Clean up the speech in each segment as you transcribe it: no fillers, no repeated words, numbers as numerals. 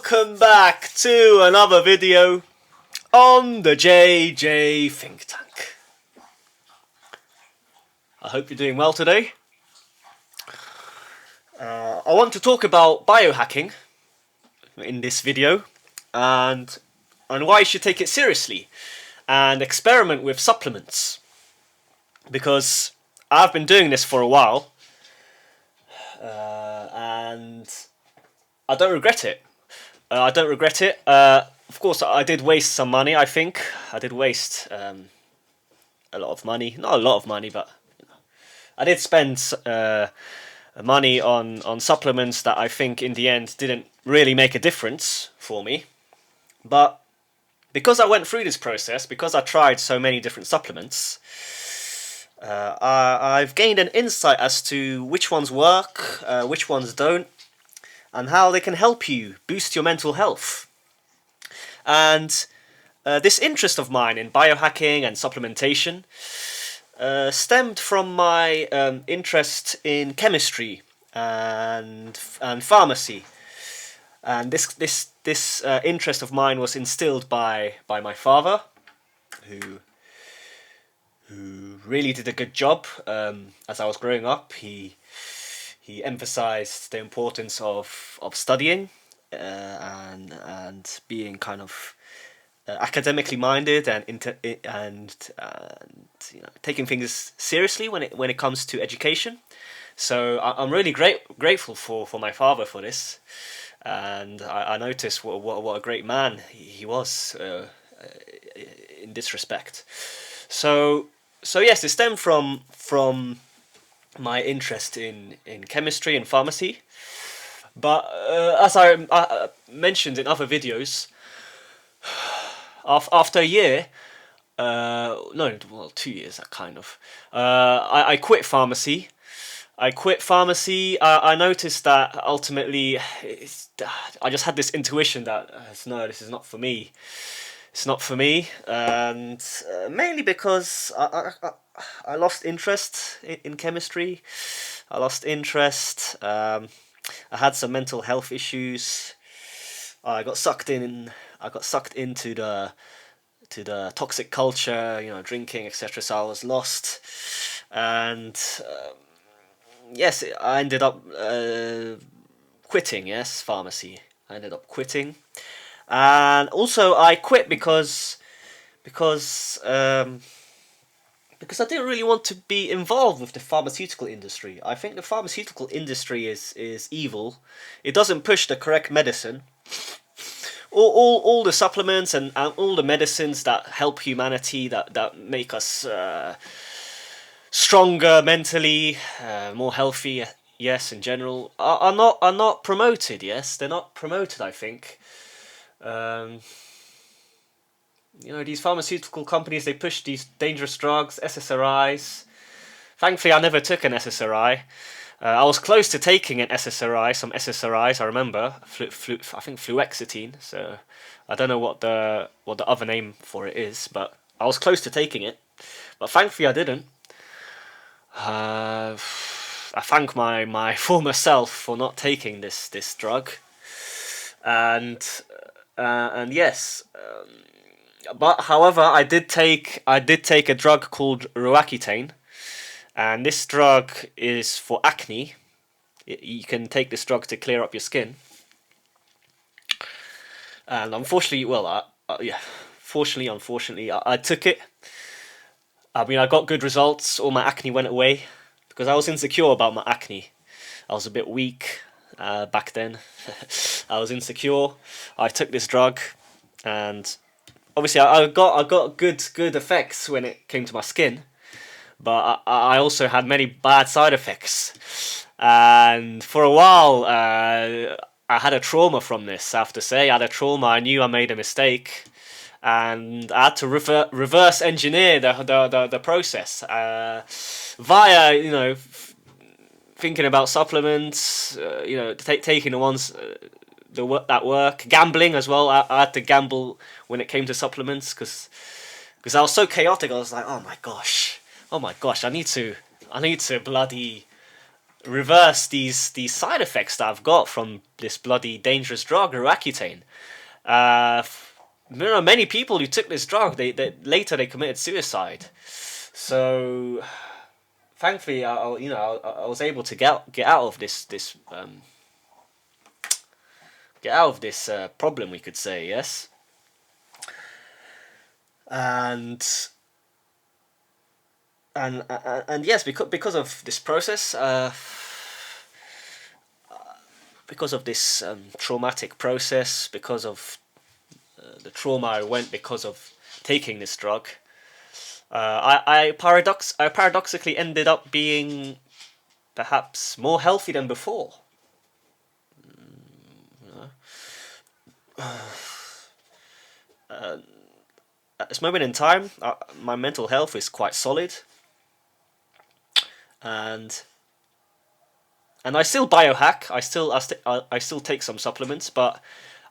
Welcome back to another video on the JJ Think Tank. I hope you're doing well today. I want to talk about biohacking in this video and why you should take it seriously and experiment with supplements, because I've been doing this for a while and I don't regret it. Of course, I did waste some money. I think I did waste a lot of money. Not a lot of money, but I did spend money on supplements that I think in the end didn't really make a difference for me. But because I went through this process, because I tried so many different supplements, I've gained an insight as to which ones work, which ones don't, and how they can help you boost your mental health. And this interest of mine in biohacking and supplementation stemmed from my interest in chemistry and pharmacy. And this interest of mine was instilled by my father, who really did a good job as I was growing up. He emphasized the importance of studying and being kind of academically minded and you know, taking things seriously when it comes to education. So I'm really grateful for my father for this, and I noticed what a great man he was in this respect. So yes, it stemmed from my interest in chemistry and pharmacy, but as I mentioned in other videos, after a year, 2 years, kind of, I quit pharmacy. I noticed that ultimately I just had this intuition that no, this is not for me. It's not for me, and mainly because I lost interest in chemistry. I lost interest. I had some mental health issues. I got sucked into the toxic culture, you know, drinking, etc. So I was lost, and yes, I ended up quitting. Yes, pharmacy. I ended up quitting. And also I quit because I didn't really want to be involved with the pharmaceutical industry. I think the pharmaceutical industry is evil. It doesn't push the correct medicine. All the supplements and all the medicines that help humanity, that make us stronger mentally, more healthy, yes, in general, are not promoted. Yes, they're not promoted, I think. You know, these pharmaceutical companies, they push these dangerous drugs, SSRIs. Thankfully, I never took an SSRI. I was close to taking an SSRI, some SSRIs, I remember. I think Fluoxetine. So I don't know what the other name for it is, but I was close to taking it. But thankfully, I didn't. I thank my former self for not taking this drug. And yes, but however, I did take a drug called Roaccutane, and this drug is for acne. You can take this drug to clear up your skin, and unfortunately, unfortunately, I took it. I mean, I got good results. All my acne went away because I was insecure about my acne. I was a bit weak back then. I was insecure. I took this drug, and obviously I got good effects when it came to my skin, but I also had many bad side effects. And for a while, I had a trauma from this. I have to say, I had a trauma. I knew I made a mistake, and I had to reverse engineer the process via, you know, thinking about supplements, you know, taking the ones that work, gambling as well. I had to gamble when it came to supplements because I was so chaotic. I was like, oh my gosh, I need to bloody reverse these side effects that I've got from this bloody dangerous drug, Roaccutane. Many people who took this drug, they later they committed suicide. So thankfully, I was able to get out of this problem, we could say, yes. And yes, because of this process, because of this traumatic process, because of the trauma I went because of taking this drug, I paradoxically ended up being perhaps more healthy than before. At this moment in time, my mental health is quite solid, and I still biohack. I still take some supplements, but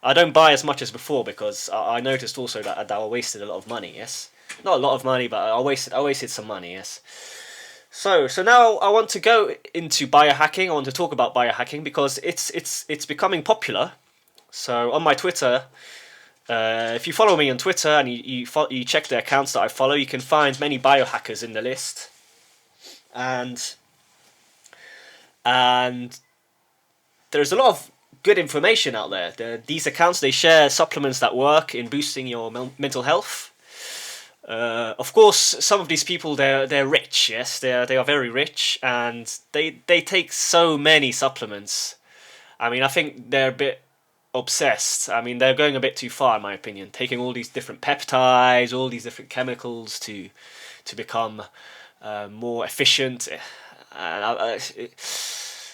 I don't buy as much as before because I noticed also that I wasted a lot of money. Yes, not a lot of money, but I wasted some money. Yes. So now I want to go into biohacking. I want to talk about biohacking because it's becoming popular. So on my Twitter, if you follow me on Twitter and you check the accounts that I follow, you can find many biohackers in the list, and there's a lot of good information out there. These accounts, they share supplements that work in boosting your mental health. Of course, some of these people they're rich. Yes, they are very rich, and they take so many supplements. I mean, I think they're a bit obsessed. I mean, they're going a bit too far, in my opinion. Taking all these different peptides, all these different chemicals to become more efficient. And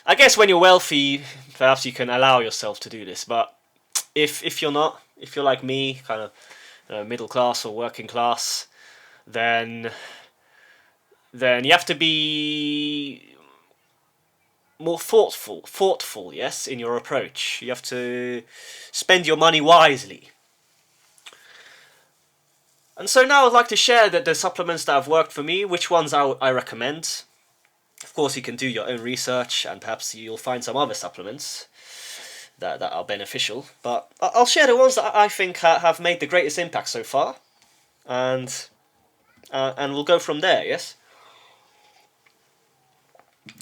I guess when you're wealthy, perhaps you can allow yourself to do this. But if you're not, if you're like me, kind of middle class or working class, then you have to be more thoughtful, yes, in your approach. You have to spend your money wisely. And so now I'd like to share the supplements that have worked for me, which ones I recommend. Of course, you can do your own research, and perhaps you'll find some other supplements that are beneficial. But I'll share the ones that I think have made the greatest impact so far, and we'll go from there. Yes.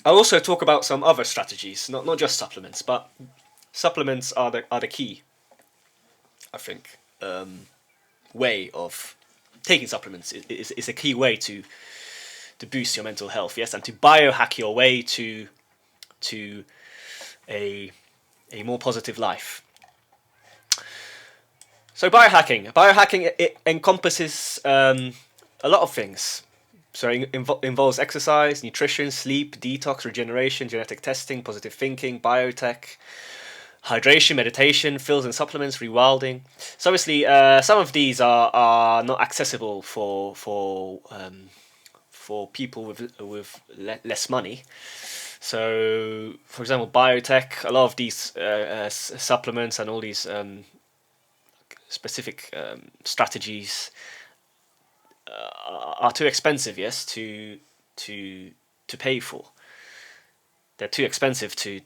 I'll also talk about some other strategies, not just supplements, but supplements are the key, I think, way of taking supplements is a key way to boost your mental health, yes, and to biohack your way to a more positive life. So biohacking it encompasses a lot of things. So it involves exercise, nutrition, sleep, detox, regeneration, genetic testing, positive thinking, biotech, hydration, meditation, fills and supplements, rewilding. So obviously, some of these are not accessible for people with less money. So, for example, biotech, a lot of these supplements and all these specific strategies are too expensive, yes, to pay for. They're too expensive to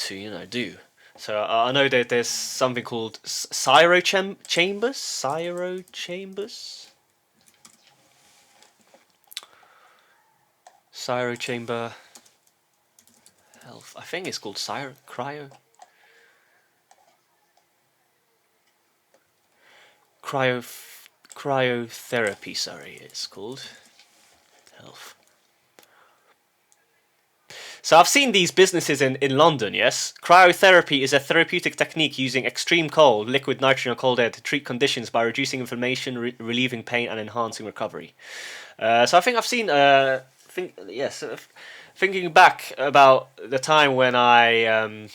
do. So I know that there's something called Syro chamber health. I think it's called cryotherapy. Sorry, it's called health. So I've seen these businesses in London, yes? Cryotherapy is a therapeutic technique using extreme cold, liquid nitrogen or cold air to treat conditions by reducing inflammation, relieving pain and enhancing recovery. So I think I've seen, thinking back about the time when I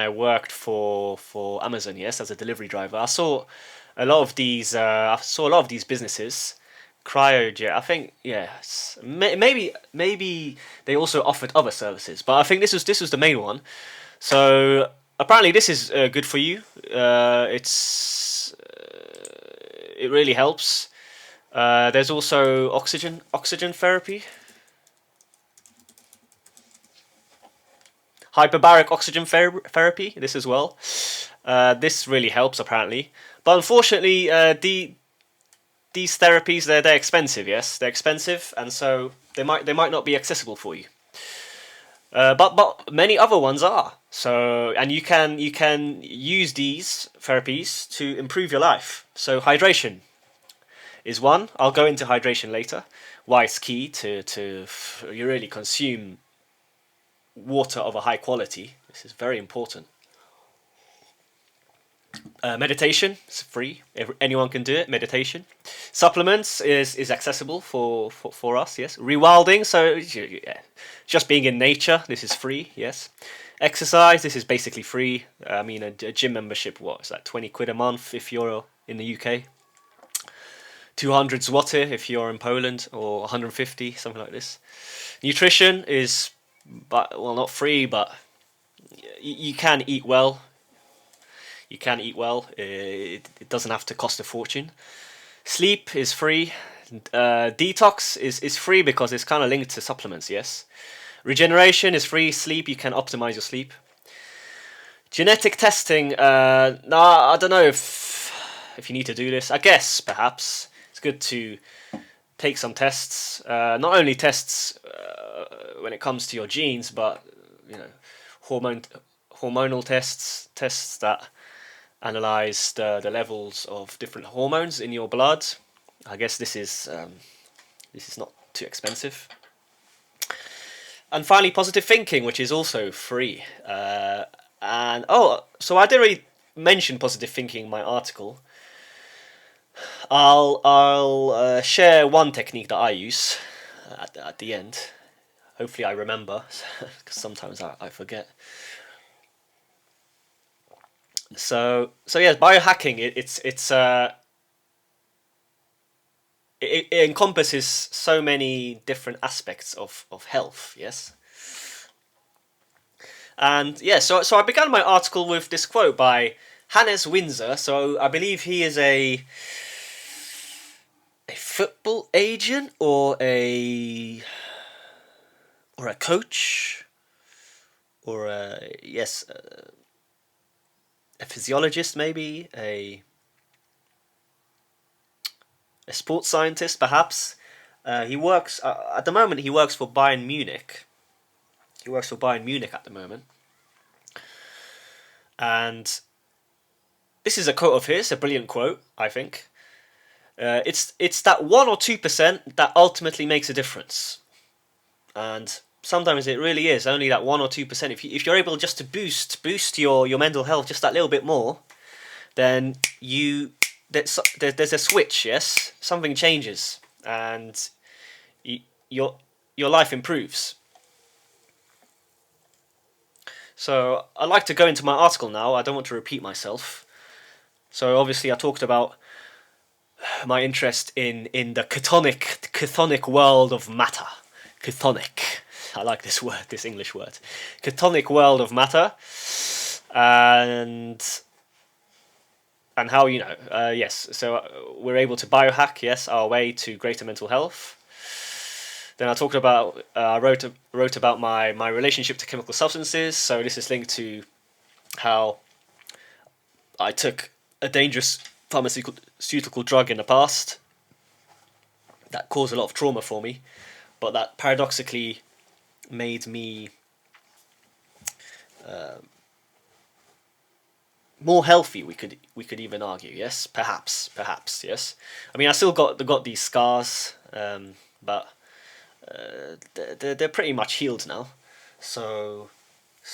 worked for Amazon, yes, as a delivery driver, I saw a lot of these businesses. Cryojet, I think, yes. Maybe they also offered other services, but I think this was the main one. So apparently this is good for you. It really helps. There's also oxygen therapy. Hyperbaric oxygen therapy, this as well. This really helps apparently. But unfortunately, these therapies, they're expensive, yes? They're expensive, and so they might not be accessible for you. But many other ones are. So, and you can use these therapies to improve your life. So hydration is one. I'll go into hydration later. Why it's key to you really consume water of a high quality. This is very important. Meditation is free. Anyone can do it. Meditation. Supplements is accessible for us. Yes. Rewilding. So yeah, just being in nature. This is free. Yes. Exercise. This is basically free. I mean, a gym membership. What is that? 20 quid a month if you're in the UK. 200 zloty if you're in Poland, or 150, something like this. Nutrition is, well, not free, but you can eat well. You can eat well. It doesn't have to cost a fortune. Sleep is free. Detox is free because it's kind of linked to supplements, yes. Regeneration is free. Sleep, you can optimize your sleep. Genetic testing, no, I don't know if you need to do this. I guess, perhaps. It's good to take some tests. Not only tests when it comes to your genes, but, you know, hormonal tests that analyze the levels of different hormones in your blood. I guess this is not too expensive. And finally, positive thinking, which is also free. So I didn't really mention positive thinking in my article. I'll share one technique that I use at the end. Hopefully I remember, because sometimes I forget. So yeah, biohacking. It encompasses so many different aspects of health. Yes. And yeah, so I began my article with this quote by Hannes Windsor. So I believe he is a football agent or a coach or a physiologist, maybe a sports scientist, perhaps. He works at the moment. He works for Bayern Munich. He works for Bayern Munich at the moment, and this is a quote of his, a brilliant quote, I think. It's that 1 or 2% that ultimately makes a difference, and sometimes it really is only that 1 or 2%. If you're able just to boost your mental health just that little bit more, then there's a switch. Yes, something changes, and your life improves. So I'd like to go into my article now. I don't want to repeat myself. So obviously I talked about my interest in the chthonic world of matter. Chthonic. I like this word, this English word. Chthonic world of matter. And how, yes, so we're able to biohack, yes, our way to greater mental health. Then I talked about, wrote about my relationship to chemical substances. So this is linked to how I took a dangerous pharmaceutical drug in the past that caused a lot of trauma for me, but that paradoxically made me more healthy. We could even argue, yes, perhaps, yes. I mean, I still got these scars, but they're pretty much healed now. So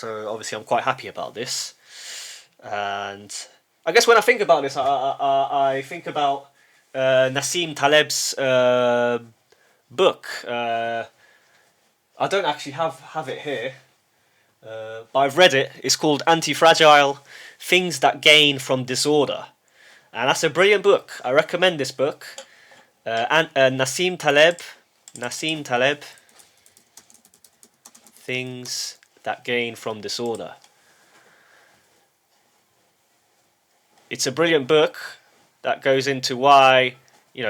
obviously I'm quite happy about this. And I guess when I think about this, I think about Nassim Taleb's book. I don't actually have it here, but I've read it. It's called Anti-Fragile: Things That Gain from Disorder, and that's a brilliant book. I recommend this book. Nassim Taleb, Things That Gain from Disorder. It's a brilliant book that goes into why,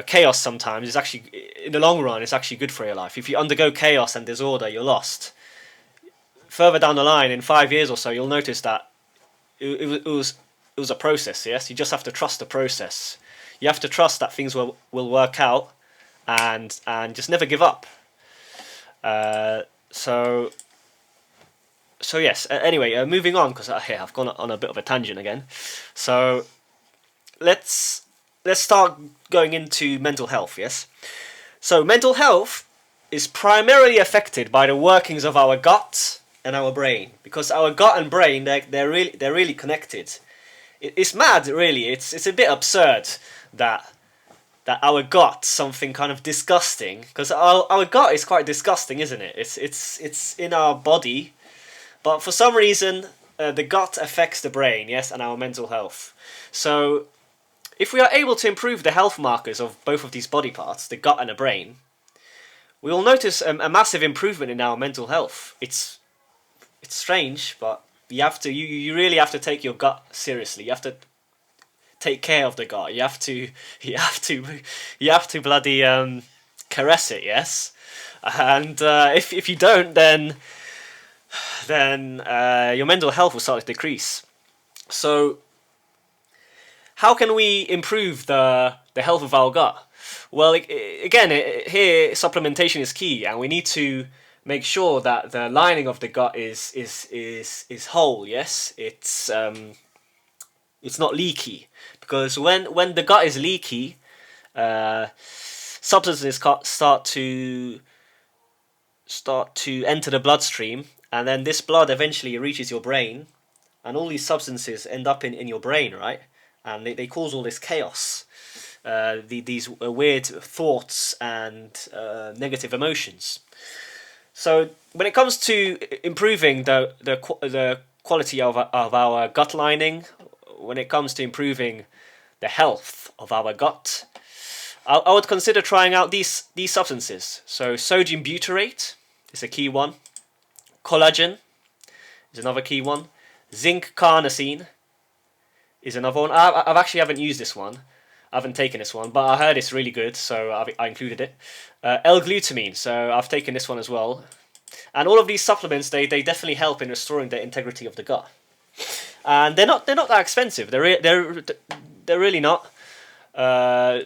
chaos sometimes is actually, in the long run, it's actually good for your life. If you undergo chaos and disorder, you're lost. further down the line, in 5 years or so, you'll notice that it was a process. Yes, you just have to trust the process. You have to trust that things will work out, and just never give up. So yes. Anyway, moving on, because I've gone on a bit of a tangent again. So let's start going into mental health. Yes. So mental health is primarily affected by the workings of our gut and our brain, because our gut and brain, they're really connected. It's mad, really. It's a bit absurd that our gut, something kind of disgusting, because our gut is quite disgusting, isn't it? It's in our body, but for some reason the gut affects the brain, yes, and our mental health. So if we are able to improve the health markers of both of these body parts, the gut and the brain, we will notice a massive improvement in our mental health. It's strange, but you really have to take your gut seriously. You have to take care of the gut. You have to bloody caress it, yes. And if you don't, then your mental health will start to decrease. So how can we improve the health of our gut? Well, again, here supplementation is key, and we need to make sure that the lining of the gut is whole. Yes, it's not leaky, because when the gut is leaky, substances start to enter the bloodstream, and then this blood eventually reaches your brain, and all these substances end up in your brain, right? And they cause all this chaos, these weird thoughts and negative emotions. So when it comes to improving the quality of our gut lining, when it comes to improving the health of our gut, I would consider trying out these substances. So sodium butyrate is a key one. Collagen is another key one. Zinc carnosine is another one. I actually haven't used this one. I haven't taken this one, but I heard it's really good, so I included it. L-glutamine, so I've taken this one as well. And all of these supplements, they definitely help in restoring the integrity of the gut. And they're not that expensive. They're really not. You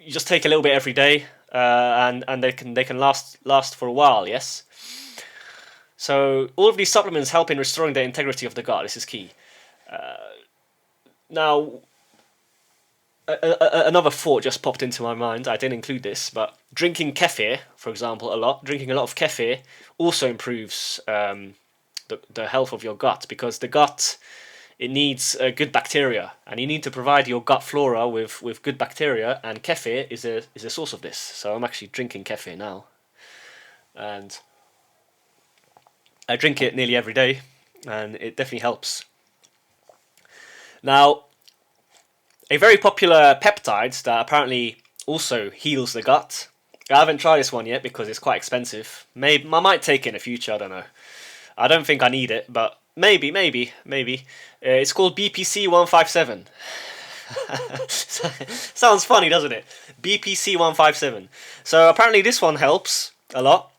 just take a little bit every day, and they can last for a while. Yes. So all of these supplements help in restoring the integrity of the gut. This is key. Now, another thought just popped into my mind. I didn't include this, but drinking kefir, for example, drinking a lot of kefir also improves the health of your gut, because the gut, it needs good bacteria, and you need to provide your gut flora with good bacteria, and kefir is a source of this. So I'm actually drinking kefir now, and I drink it nearly every day, and it definitely helps. Now, a very popular peptide that apparently also heals the gut. I haven't tried this one yet because it's quite expensive. Maybe I might take it in the future. I don't know. I don't think I need it, but maybe. It's called BPC 157. Sounds funny, doesn't it? BPC 157. So apparently this one helps a lot.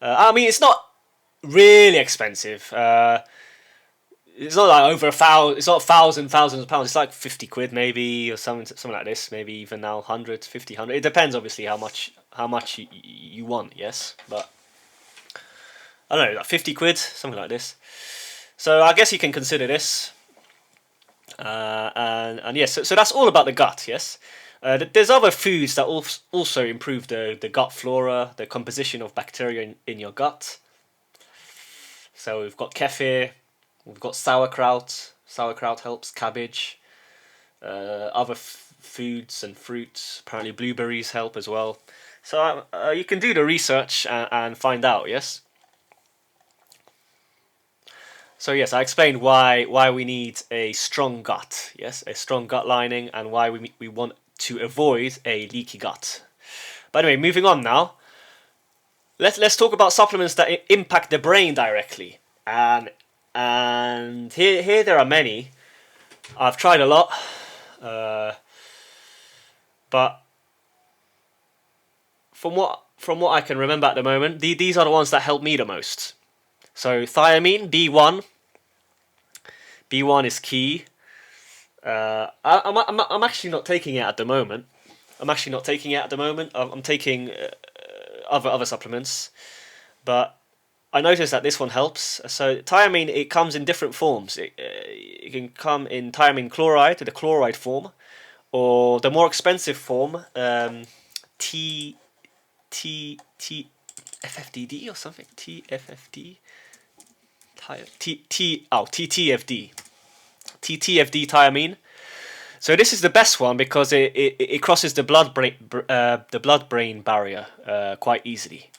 I mean, it's not really expensive. It's not like over 1,000. It's not thousands of pounds. It's like 50 quid maybe, or something like this. Maybe even now 100, 50, 100. It depends, obviously, how much you want. Yes, but I don't know, like 50 quid, something like this. So I guess you can consider this. And yes, so that's all about the gut. Yes, there's other foods that also improve the gut flora, the composition of bacteria in your gut. So we've got kefir. We've got sauerkraut. Sauerkraut helps. Cabbage. Other foods and fruits. Apparently blueberries help as well. So you can do the research and find out, yes? So yes, I explained why we need a strong gut, yes? A strong gut lining, and why we want to avoid a leaky gut. But anyway, moving on now. Let's talk about supplements that impact the brain directly. And here there are many. I've tried a lot, but from what I can remember at the moment, these are the ones that help me the most. So thiamine, B1 is key. I'm actually not taking it at the moment. I'm taking other supplements, but I noticed that this one helps. So thiamine, it comes in different forms. It can come in thiamine chloride, the chloride form, or the more expensive form, T T T FFDD or something. TFFD. TTFD. TTFD thiamine. So this is the best one because it crosses the blood brain barrier quite easily.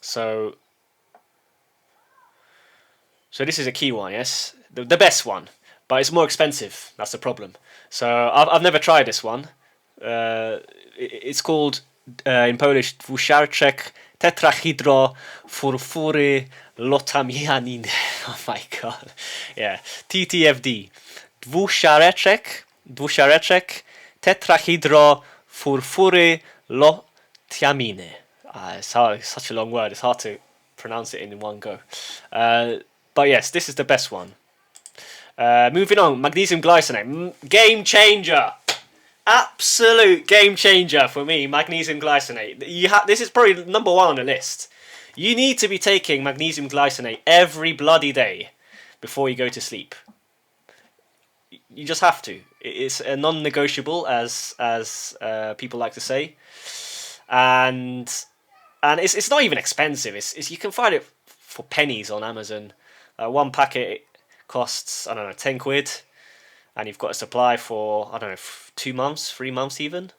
So this is a key one, yes, the best one, but it's more expensive. That's the problem. So I've never tried this one. It's called in Polish dwusiarczek tetrahydrofurfury lotamianin. Oh my god, yeah, TTFD, dwusiareczek tetrahydrofurfury lotamianin. It's such a long word. It's hard to pronounce it in one go. But yes, this is the best one. Moving on, magnesium glycinate, game changer, absolute game changer for me. Magnesium glycinate. This is probably number one on the list. You need to be taking magnesium glycinate every bloody day before you go to sleep. You just have to. It's a non-negotiable, as people like to say, and it's not even expensive. It's you can find it for pennies on Amazon. One packet costs, I don't know, 10 quid, and you've got a supply for, I don't know, 2 months, 3 months even.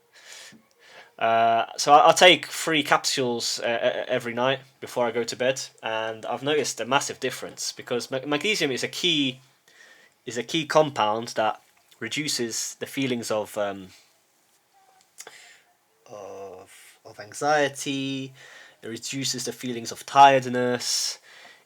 So I'll take 3 capsules every night before I go to bed, and I've noticed a massive difference because magnesium is a key compound that reduces the feelings of anxiety. It reduces the feelings of tiredness.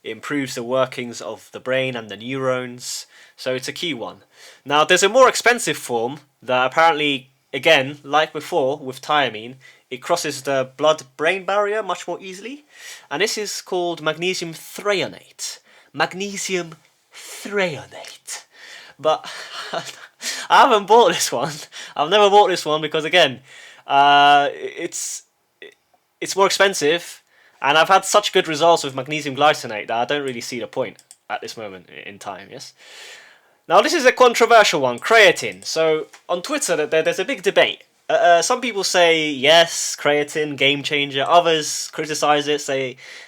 It improves the workings of the brain and the neurons. So it's a key one. Now there's a more expensive form that apparently, again, like before with thiamine, it crosses the blood-brain barrier much more easily. And this is called magnesium threonate. Magnesium threonate. But I haven't bought this one. I've never bought this one because, again, it's more expensive. And I've had such good results with magnesium glycinate that I don't really see the point at this moment in time, yes? Now, this is a controversial one, creatine. So, on Twitter, there's a big debate. Some people say, yes, creatine, game changer. Others criticize it,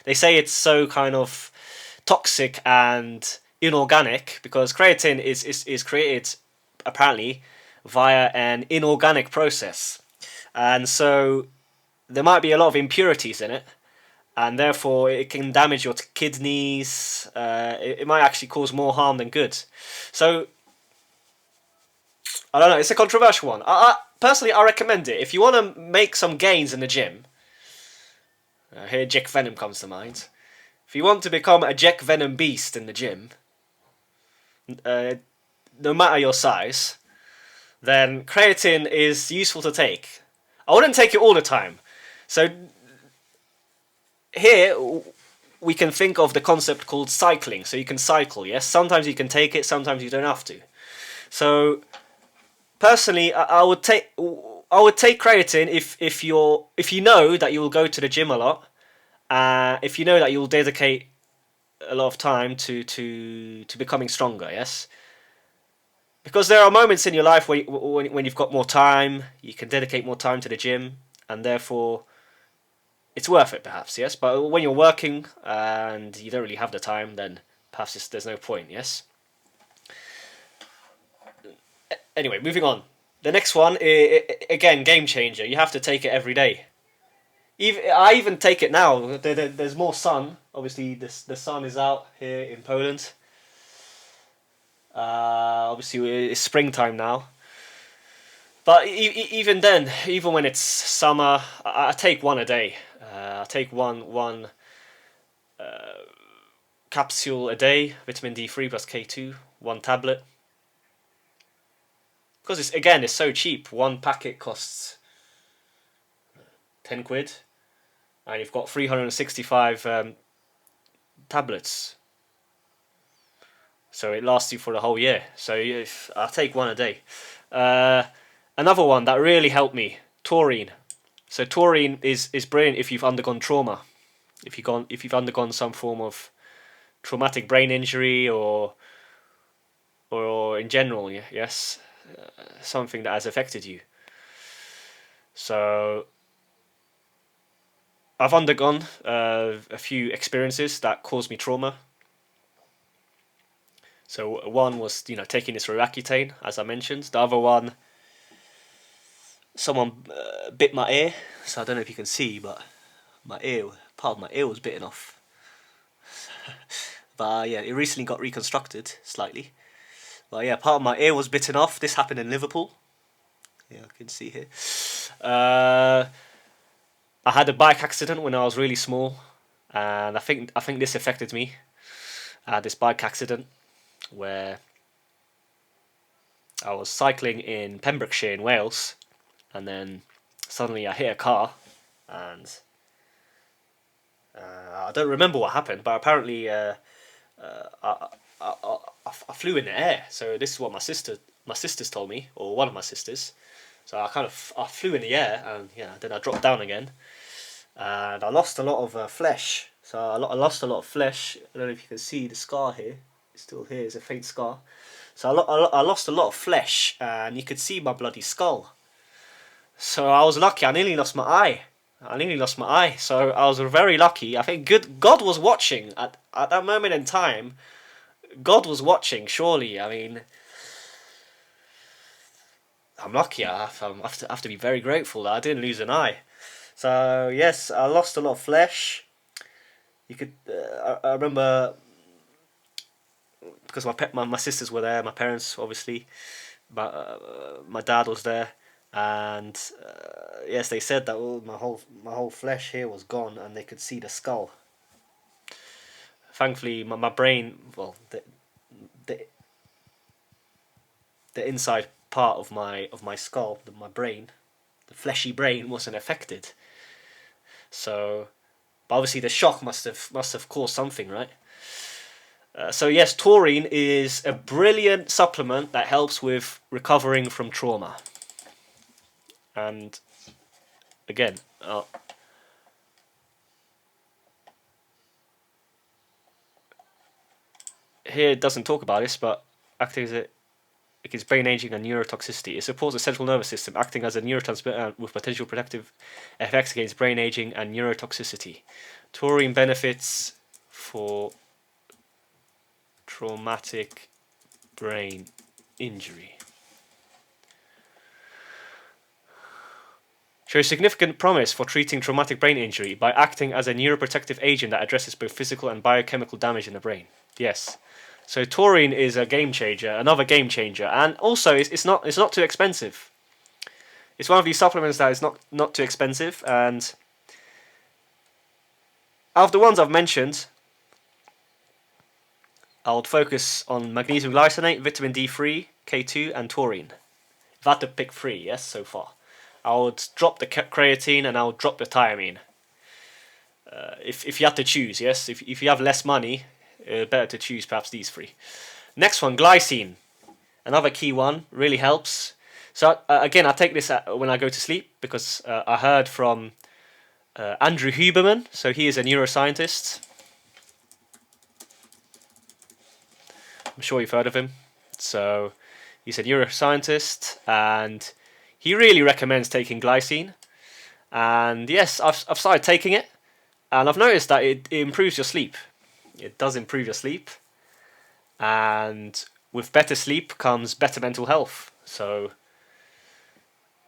they say it's so kind of toxic and inorganic because creatine is created, apparently, via an inorganic process. And so, there might be a lot of impurities in it. And therefore it can damage your kidneys. It might actually cause more harm than good. So I don't know. It's a controversial one. Personally, I recommend it if you want to make some gains in the gym. Here, Jack Venom comes to mind. If you want to become a Jack Venom beast in the gym, no matter your size, then creatine is useful to take. I wouldn't take it all the time. So here we can think of the concept called cycling. So you can cycle, yes? Sometimes you can take it, sometimes you don't have to. So personally, I would take creatine if you know that you will go to the gym a lot, if you know that you will dedicate a lot of time to becoming stronger, yes? Because there are moments in your life when you've got more time, you can dedicate more time to the gym, and therefore it's worth it, perhaps, yes? But when you're working and you don't really have the time, then perhaps there's no point, yes? Anyway, moving on. The next one, again, game changer. You have to take it every day. I even take it now. There's more sun. Obviously, the sun is out here in Poland. Obviously, it's springtime now. But even then, even when it's summer, I take one a day. I take one capsule a day, vitamin D3 plus K2, 1 tablet. Because it's so cheap. One packet costs 10 quid, and you've got 365 tablets. So it lasts you for the whole year. So I take one a day. Another one that really helped me, taurine. So taurine is brilliant if you've undergone trauma. If you've undergone some form of traumatic brain injury or in general, yes, something that has affected you. So I've undergone a few experiences that caused me trauma. So one was, taking this Roaccutane, as I mentioned. The other one, someone bit my ear. So I don't know if you can see, but part of my ear was bitten off. But yeah, it recently got reconstructed slightly. But yeah, part of my ear was bitten off. This happened in Liverpool. Yeah, I can see here. I had a bike accident when I was really small, and I think this affected me. I had this bike accident where I was cycling in Pembrokeshire in Wales, and then suddenly I hit a car, and I don't remember what happened, but apparently I flew in the air. So this is what my sisters told me, or one of my sisters. So I flew in the air, and then I dropped down again, and I lost a lot of flesh. So I lost a lot of flesh. I don't know if you can see the scar here. It's still here. It's a faint scar. So I lost a lot of flesh, and you could see my bloody skull. So I was lucky. I nearly lost my eye. So I was very lucky. I think God was watching at that moment in time. God was watching. Surely, I mean, I'm lucky. I have to be very grateful that I didn't lose an eye. So yes, I lost a lot of flesh. You could. I remember because my sisters were there. My parents, obviously. My dad was there. And yes, they said that my whole flesh here was gone, and they could see the skull. Thankfully, my brain, well, the inside part of my skull, my brain, the fleshy brain, wasn't affected. So, but obviously the shock must have caused something, right? So yes, taurine is a brilliant supplement that helps with recovering from trauma. And again, here it doesn't talk about this, but acting against brain aging and neurotoxicity. It supports the central nervous system, acting as a neurotransmitter with potential protective effects against brain aging and neurotoxicity. Taurine benefits for traumatic brain injury. Shows significant promise for treating traumatic brain injury by acting as a neuroprotective agent that addresses both physical and biochemical damage in the brain. Yes. So taurine is a game changer, another game changer, and also it's not too expensive. It's one of these supplements that is not too expensive, and out of the ones I've mentioned, I would focus on magnesium glycinate, vitamin D3, K2, and taurine. If I had to pick 3, yes, so far. I would drop the creatine and I would drop the thiamine. If you had to choose, yes, if you have less money, better to choose perhaps these 3. Next one, glycine, another key one, really helps. So again, I take this when I go to sleep because I heard from Andrew Huberman. So he is a neuroscientist. I'm sure you've heard of him. So he's a neuroscientist, and he really recommends taking glycine. And yes, I've started taking it, and I've noticed that it improves your sleep. It does improve your sleep, and with better sleep comes better mental health. So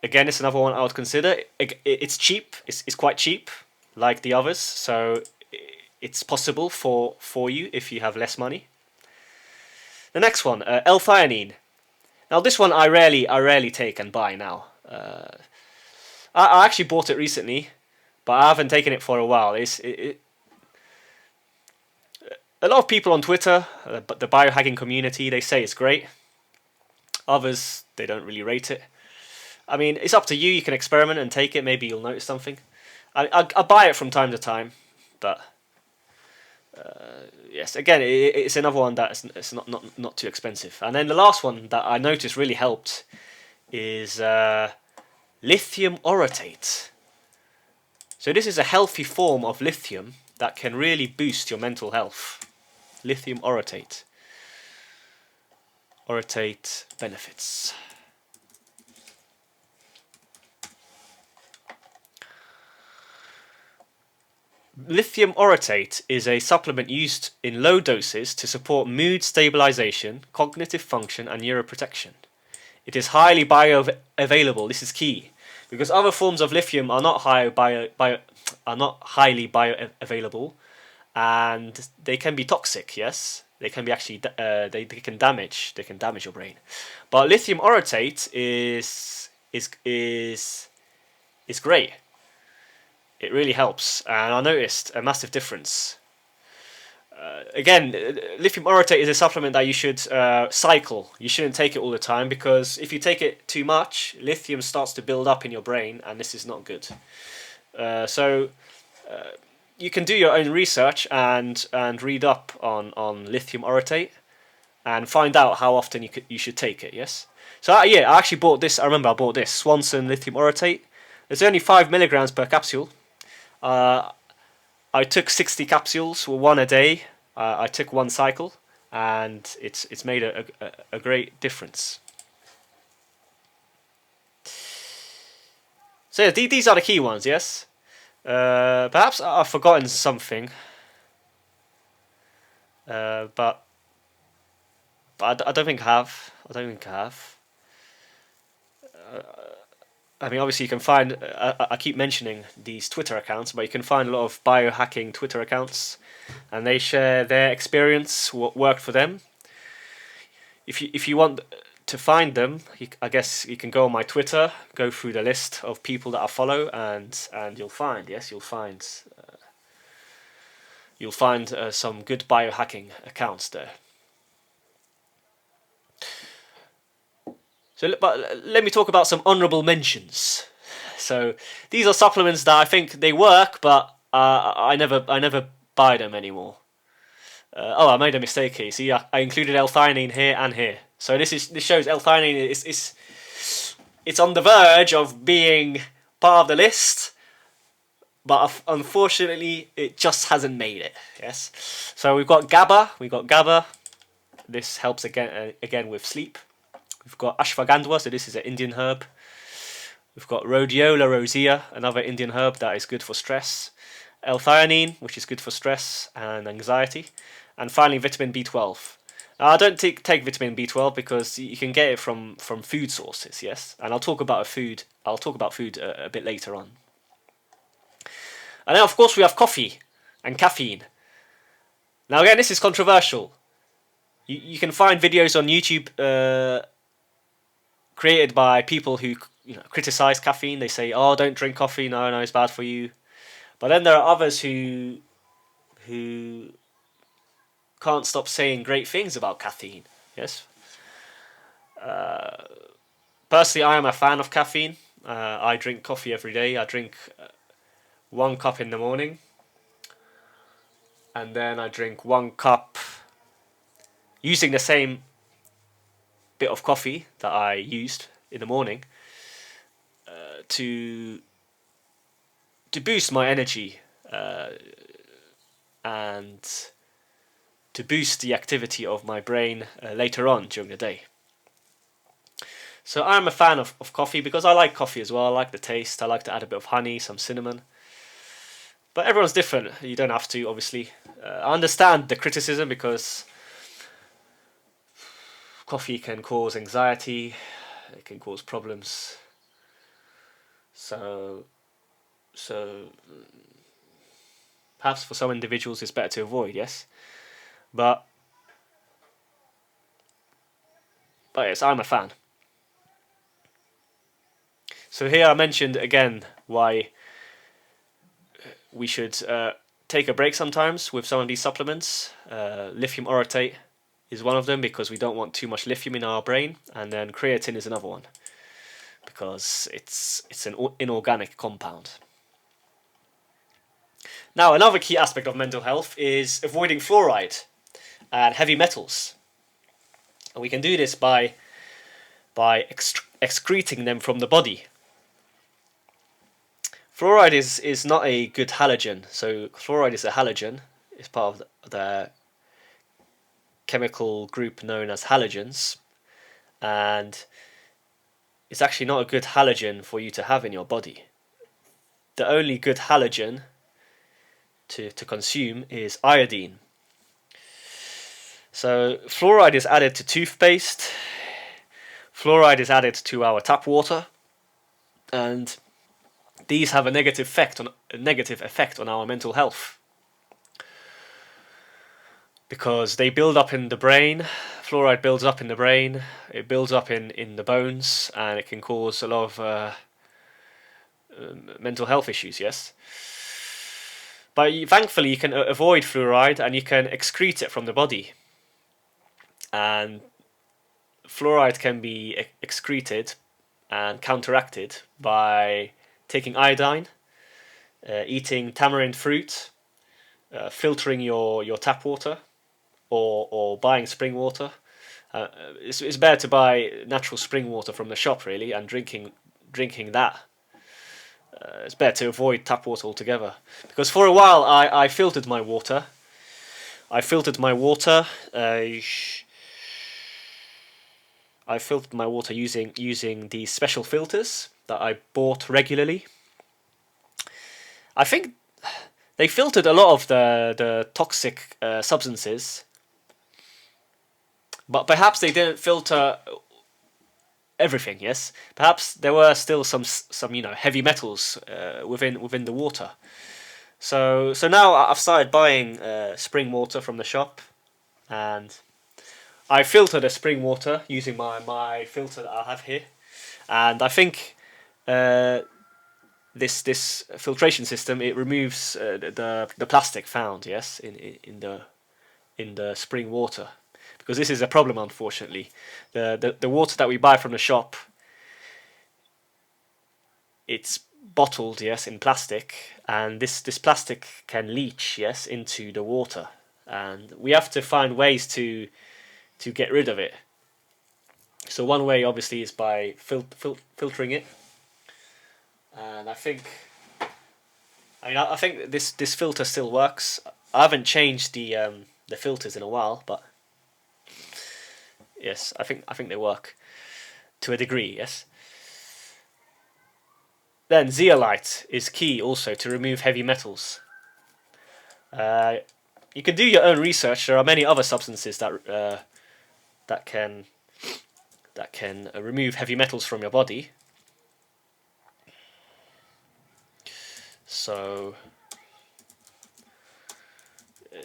again, it's another one I would consider. It's cheap. It's quite cheap, like the others. So it's possible for you if you have less money. The next one, L-Theanine. Now this one I rarely take and buy now. I actually bought it recently, but I haven't taken it for a while. A lot of people on Twitter, the biohacking community, they say it's great. Others, they don't really rate it. I mean, it's up to you. You can experiment and take it. Maybe you'll notice something. I buy it from time to time, but Yes, again, it's another one that's it's not too expensive. And then the last one that I noticed really helped is Lithium Orotate. So this is a healthy form of lithium that can really boost your mental health. Lithium Orotate. Orotate benefits. Lithium orotate is a supplement used in low doses to support mood stabilization, cognitive function, and neuroprotection. It is highly bioavailable. This is key because other forms of lithium are not highly bioavailable, and they can be toxic. Yes, they can be actually they can damage your brain. But lithium orotate is great. It really helps, and I noticed a massive difference. Again, lithium orotate is a supplement that you should cycle. You shouldn't take it all the time because if you take it too much, lithium starts to build up in your brain, and this is not good. So you can do your own research and read up on lithium orotate and find out how often you should take it. Yes. So yeah, I actually bought this. I remember I bought this Swanson lithium orotate. It's only 5 milligrams per capsule. I took 60 capsules, one a day. I took one cycle, and it's made a great difference. So yeah, these are the key ones. Yes. Perhaps I've forgotten something, but I don't think I have. I mean, obviously you can find, I keep mentioning these Twitter accounts, but you can find a lot of biohacking Twitter accounts, and they share their experience, what worked for them. If you want to find them, I guess you can go on my Twitter, go through the list of people that I follow, and you'll find, some good biohacking accounts there. So, but let me talk about some honourable mentions. So these are supplements that I think they work, but I never buy them anymore. I made a mistake here. See, I included L-Theanine here and here. So this shows L-Theanine it's on the verge of being part of the list, but unfortunately it just hasn't made it. Yes. So we've got GABA. This helps again with sleep. We've got Ashwagandha, so this is an Indian herb. We've got Rhodiola rosea, another Indian herb that is good for stress. L-Theanine, which is good for stress and anxiety. And finally, vitamin B12. Now, I don't take vitamin B12 because you can get it from food sources, yes? And I'll talk about food a bit later on. And then, of course, we have coffee and caffeine. Now, again, this is controversial. You can find videos on YouTube created by people who criticize caffeine. They say, "Oh, don't drink coffee. No, it's bad for you." But then there are others who can't stop saying great things about caffeine. Yes. Personally, I am a fan of caffeine. I drink coffee every day. I drink 1 cup in the morning, and then I drink 1 cup using the same bit of coffee that I used in the morning to boost my energy and to boost the activity of my brain later on during the day. So I'm a fan of coffee because I like coffee as well. I like the taste. I like to add a bit of honey, some cinnamon. But everyone's different. You don't have to, obviously. I understand the criticism because coffee can cause anxiety. It can cause problems. So perhaps for some individuals it's better to avoid, yes. But yes, I'm a fan. So here I mentioned again why we should take a break sometimes with some of these supplements. Lithium orotate is one of them because we don't want too much lithium in our brain, and then creatine is another one because it's an inorganic compound. Now, another key aspect of mental health is avoiding fluoride and heavy metals. And we can do this by excreting them from the body. Fluoride is not a good halogen. So fluoride is a halogen. It's part of the chemical group known as halogens. And it's actually not a good halogen for you to have in your body. The only good halogen to consume is iodine. So fluoride is added to toothpaste. Fluoride is added to our tap water, and these have a negative effect on our mental health because they build up in the brain. Fluoride builds up in the brain. It builds up in the bones, and it can cause a lot of mental health issues. Yes. But thankfully, you can avoid fluoride and you can excrete it from the body. And fluoride can be excreted and counteracted by taking iodine, eating tamarind fruit, filtering your tap water, or buying spring water. It's better to buy natural spring water from the shop, really, and drinking that. It's better to avoid tap water altogether, because for a while I filtered my water. I filtered my water using these special filters that I bought regularly. I think they filtered a lot of the toxic substances, but perhaps they didn't filter everything. Yes, perhaps there were still some heavy metals within the water. So now I've started buying spring water from the shop, and I filter the spring water using my filter that I have here, and I think this filtration system, it removes the plastic found, yes, in the spring water. Because this is a problem, unfortunately. The water that we buy from the shop, it's bottled, yes, in plastic, and this plastic can leach, yes, into the water, and we have to find ways to get rid of it. So one way, obviously, is by filtering it, and I think this filter still works. I haven't changed the filters in a while, but yes, I think they work to a degree. Yes. Then zeolite is key also to remove heavy metals. You can do your own research. There are many other substances that can remove heavy metals from your body. So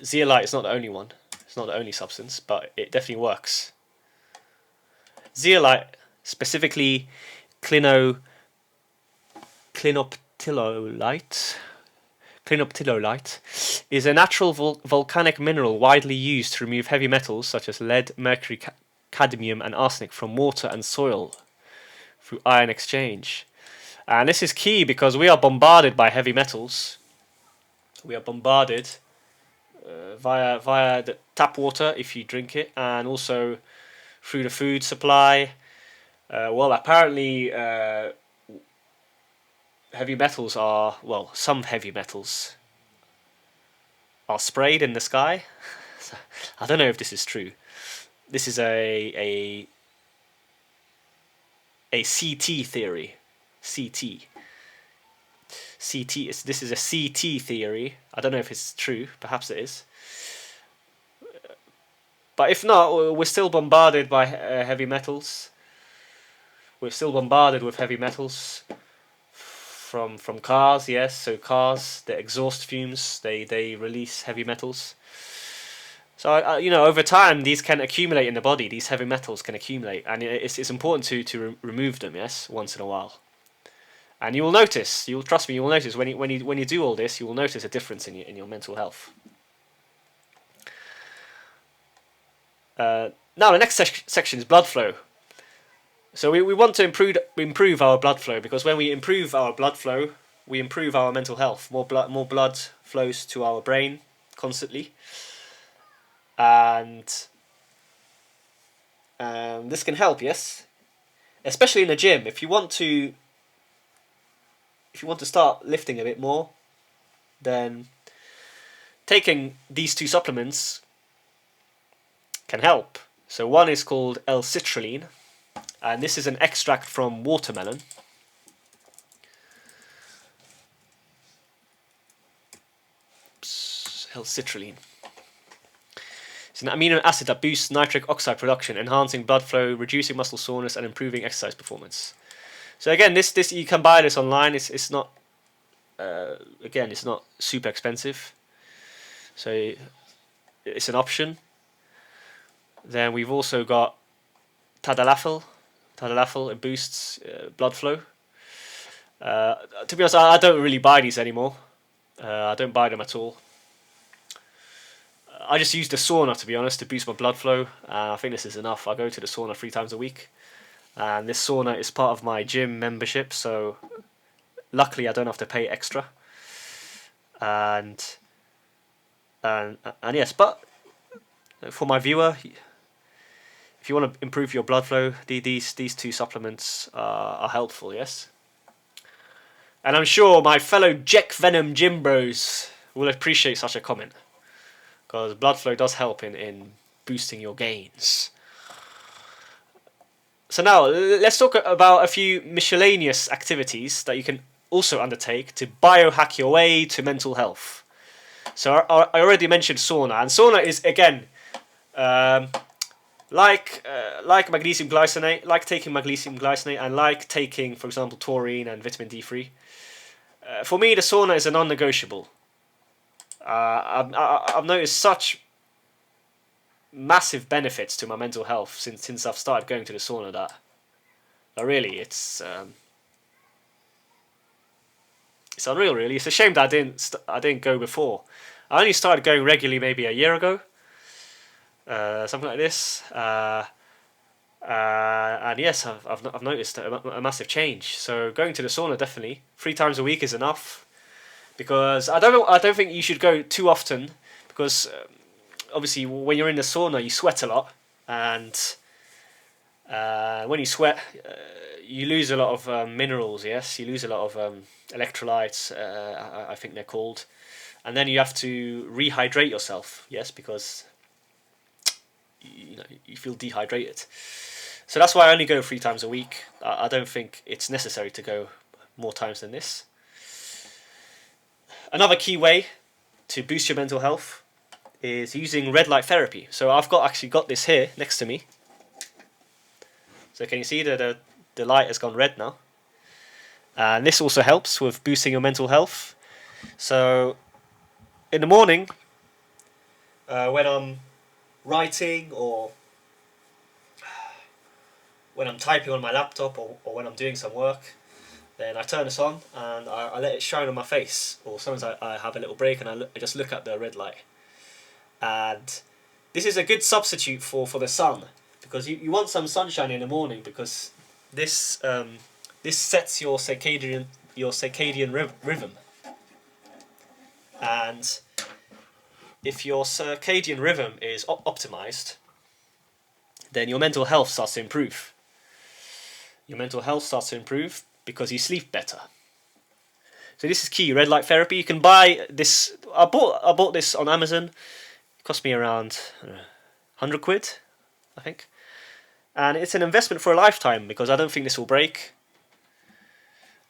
zeolite is not the only one. It's not the only substance, but it definitely works. Zeolite, specifically clinoptilolite, is a natural volcanic mineral widely used to remove heavy metals such as lead, mercury, cadmium, and arsenic from water and soil through ion exchange. And this is key because we are bombarded by heavy metals. We are bombarded via the tap water if you drink it, and also through the food supply. Apparently heavy metals are, some heavy metals are sprayed in the sky. I don't know if this is true. This is a CT theory. This is a CT theory. I don't know if it's true. Perhaps it is. But if not, we're still bombarded by heavy metals. We're still bombarded with heavy metals from cars. Yes, so cars, the exhaust fumes, they release heavy metals. So over time, these can accumulate in the body. These heavy metals can accumulate, and it's important to remove them. Yes, once in a while. And you will notice. Trust me. You will notice when you do all this. You will notice a difference in your mental health. Now the next section is blood flow. So we want to improve our blood flow, because when we improve our blood flow, we improve our mental health. More blood flows to our brain constantly, and this can help, yes, especially in the gym. If you want to start lifting a bit more, then taking these two supplements can help. So one is called L-Citrulline, and this is an extract from watermelon. L-Citrulline. It's an amino acid that boosts nitric oxide production, enhancing blood flow, reducing muscle soreness, and improving exercise performance. So again, this you can buy this online. It's not again, it's not super expensive, so it's an option. Then we've also got tadalafil. It boosts blood flow. To be honest, I don't really buy these anymore. I don't buy them at all. I just use the sauna, to be honest, to boost my blood flow. I think this is enough. I go to the sauna 3 times a week, and this sauna is part of my gym membership, so luckily I don't have to pay extra. And yes, but for my viewer, if you want to improve your blood flow, these two supplements are helpful, yes. And I'm sure my fellow Jack Venom gym bros will appreciate such a comment, because blood flow does help in boosting your gains. So now, let's talk about a few miscellaneous activities that you can also undertake to biohack your way to mental health. So I already mentioned sauna, and sauna is, again, like magnesium glycinate, like taking magnesium glycinate, and like taking, for example, taurine and vitamin D3. For me, the sauna is a non-negotiable. I've noticed such massive benefits to my mental health since I've started going to the sauna that really it's unreal. Really, it's a shame that I didn't go before. I only started going regularly maybe a year ago, something like this. And yes, I've noticed a massive change. So going to the sauna, definitely 3 times a week is enough, because I don't think you should go too often, because obviously when you're in the sauna you sweat a lot, and when you sweat you lose a lot of minerals. Yes, you lose a lot of electrolytes. I think they're called, and then you have to rehydrate yourself. Yes, because you feel dehydrated. So that's why I only go 3 times a week. I don't think it's necessary to go more times than this. Another key way to boost your mental health is using red light therapy. So I've actually got this here next to me. So can you see that the light has gone red now? And this also helps with boosting your mental health. So in the morning, when I'm writing, or when I'm typing on my laptop, or when I'm doing some work, then I turn this on and I let it shine on my face. Or sometimes I have a little break and I just look at the red light. And this is a good substitute for the sun, because you want some sunshine in the morning, because this sets your circadian rhythm. And if your circadian rhythm is optimized, then your mental health starts to improve. Your mental health starts to improve because you sleep better. So this is key, red light therapy. You can buy this. I bought this on Amazon. It cost me around 100 quid, I think. And it's an investment for a lifetime, because I don't think this will break.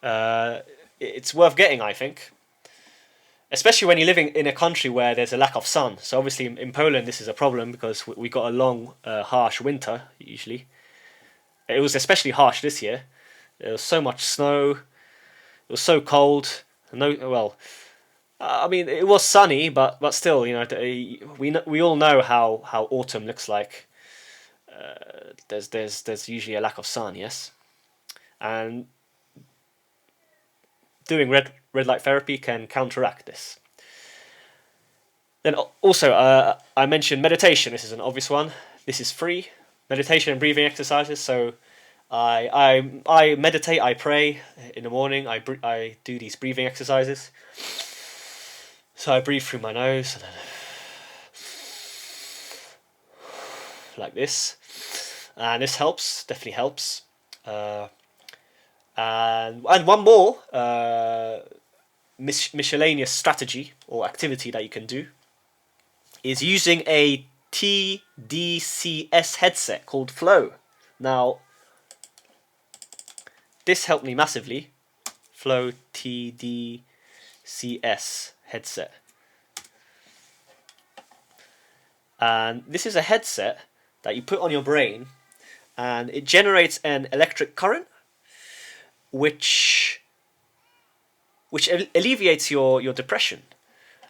It's worth getting, I think. Especially when you're living in a country where there's a lack of sun. So obviously in Poland this is a problem, because we got a long, harsh winter, usually. It was especially harsh this year. There was so much snow. It was so cold. I mean, it was sunny, but still, we all know how autumn looks like. There's usually a lack of sun, yes, and doing red light therapy can counteract this. Then also, I mentioned meditation. This is an obvious one. This is free meditation and breathing exercises. So I meditate. I pray in the morning. I do these breathing exercises. So I breathe through my nose and then like this, and this helps. Definitely helps. And one more miscellaneous strategy or activity that you can do is using a TDCS headset called Flow. Now, this helped me massively. Flow TDCS headset. And this is a headset that you put on your brain, and it generates an electric current which alleviates your depression.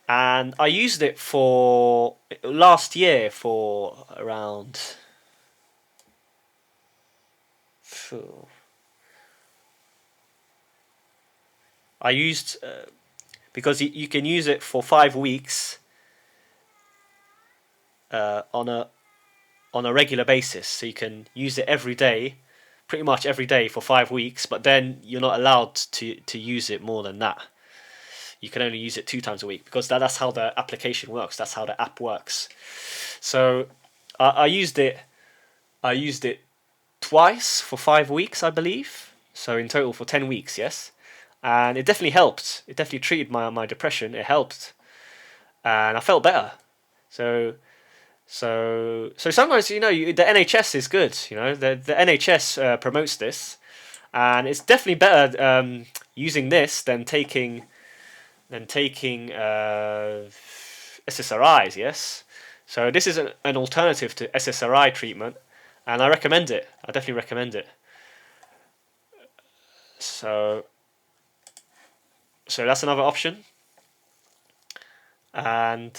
And I used it for last year for around I used because you can use it for 5 weeks on a regular basis. So you can use it every day, pretty much every day for 5 weeks. But then you're not allowed to use it more than that. You can only use it 2 times a week because that's how the application works. That's how the app works. So I used it. I used it twice for 5 weeks, I believe. So in total for 10 weeks, yes. And it definitely helped. It definitely treated my depression. It helped, and I felt better. So sometimes, the NHS is good. The NHS promotes this, and it's definitely better using this than taking SSRIs. Yes. So this is an alternative to SSRI treatment, and I recommend it. I definitely recommend it. So that's another option. And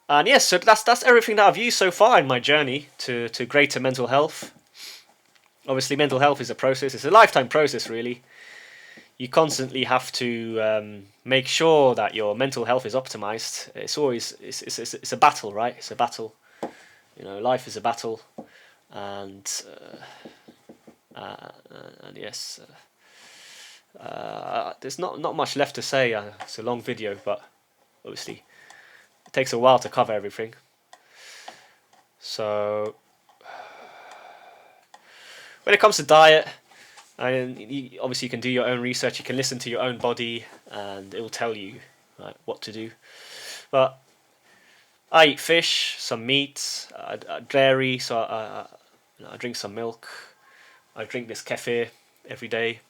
yes, so that's everything that I've used so far in my journey to greater mental health. Obviously, mental health is a process. It's a lifetime process, really. You constantly have to make sure that your mental health is optimized. It's always it's a battle, right? It's a battle. Life is a battle, and yes. There's not much left to say. It's a long video, but obviously it takes a while to cover everything. So when it comes to diet, obviously you can do your own research. You can listen to your own body, and it will tell you what to do. But I eat fish, some meat, dairy. So I drink some milk. I drink this kefir every day.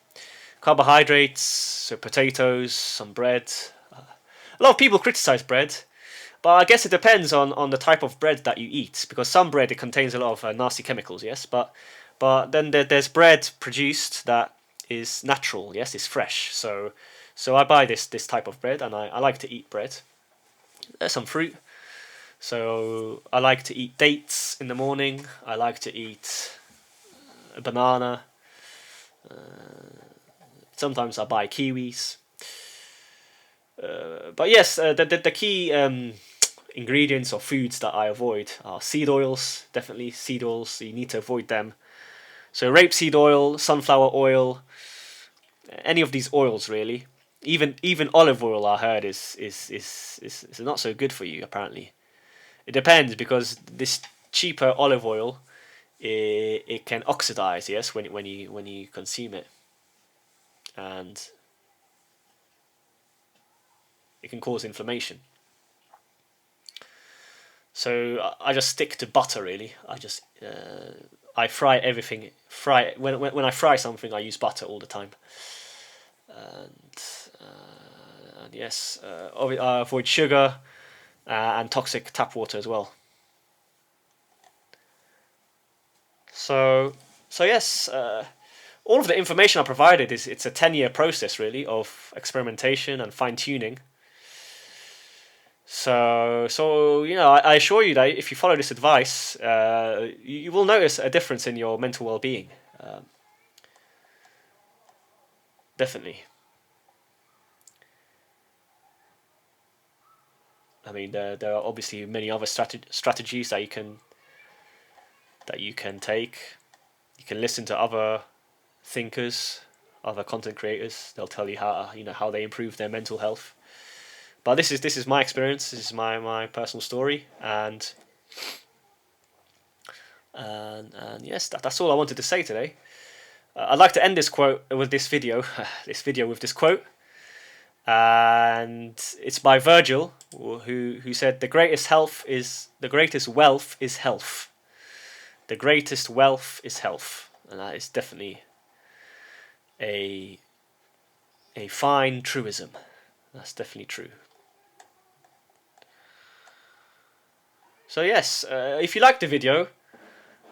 Carbohydrates, so potatoes, some bread. A lot of people criticize bread, but I guess it depends on the type of bread that you eat, because some bread, it contains a lot of nasty chemicals, yes, but then there's bread produced that is natural, yes, it's fresh. So I buy this type of bread, and I like to eat bread. There's some fruit. So I like to eat dates in the morning. I like to eat a banana. Sometimes I buy kiwis. But yes, the key ingredients or foods that I avoid are seed oils. Definitely seed oils. You need to avoid them. So rapeseed oil, sunflower oil, any of these oils really. Even olive oil, I heard, is not so good for you apparently. It depends, because this cheaper olive oil, it can oxidize, yes, when you consume it, and it can cause inflammation. So I just stick to butter really. I fry everything. When I fry something, I use butter all the time. And yes, I avoid sugar and toxic tap water as well. So yes, all of the information I provided it's a 10-year process really of experimentation and fine tuning. So I assure you that if you follow this advice, you will notice a difference in your mental well-being. Definitely. I mean, there are obviously many other strategies that you can take. You can listen to other thinkers, other content creators. They'll tell you how they improve their mental health. But this is my experience. This is my personal story, and yes, that's all I wanted to say today. I'd like to end this quote with this video, with this quote, and it's by Virgil, who said, the greatest wealth is health. The greatest wealth is health, and that is definitely a fine truism. That's definitely true. So yes, if you liked the video,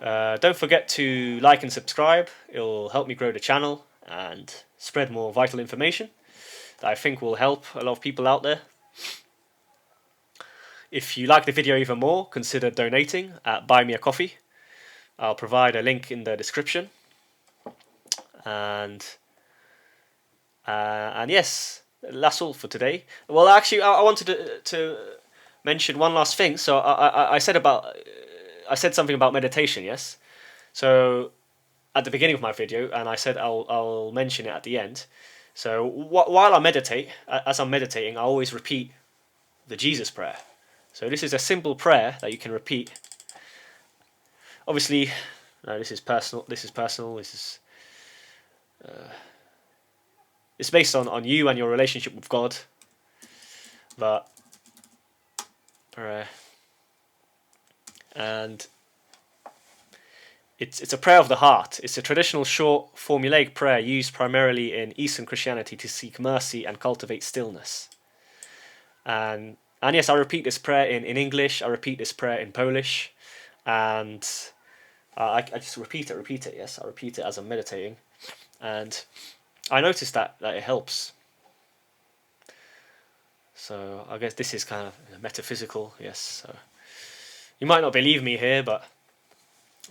don't forget to like and subscribe. It'll help me grow the channel and spread more vital information that I think will help a lot of people out there. If you like the video even more, consider donating at Buy Me a Coffee. I'll provide a link in the description. And yes, that's all for today. Well, actually, I wanted to mention one last thing. So I said something about meditation, yes. So at the beginning of my video, and I said I'll mention it at the end. So while I meditate, as I'm meditating, I always repeat the Jesus prayer. So this is a simple prayer that you can repeat. Obviously, this is personal. It's based on you and your relationship with God. But and it's a prayer of the heart. It's a traditional short formulaic prayer used primarily in Eastern Christianity to seek mercy and cultivate stillness. And yes, I repeat this prayer in English. I repeat this prayer in Polish, and I just repeat it. Yes, I repeat it as I'm meditating, and I noticed that it helps. So I guess this is kind of metaphysical. Yes, so you might not believe me here, but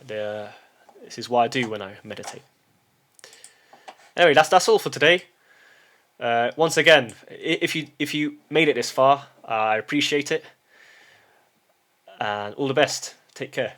this is what I do when I meditate. Anyway, that's all for today. Once again, if you made it this far, I appreciate it, and all the best. Take care.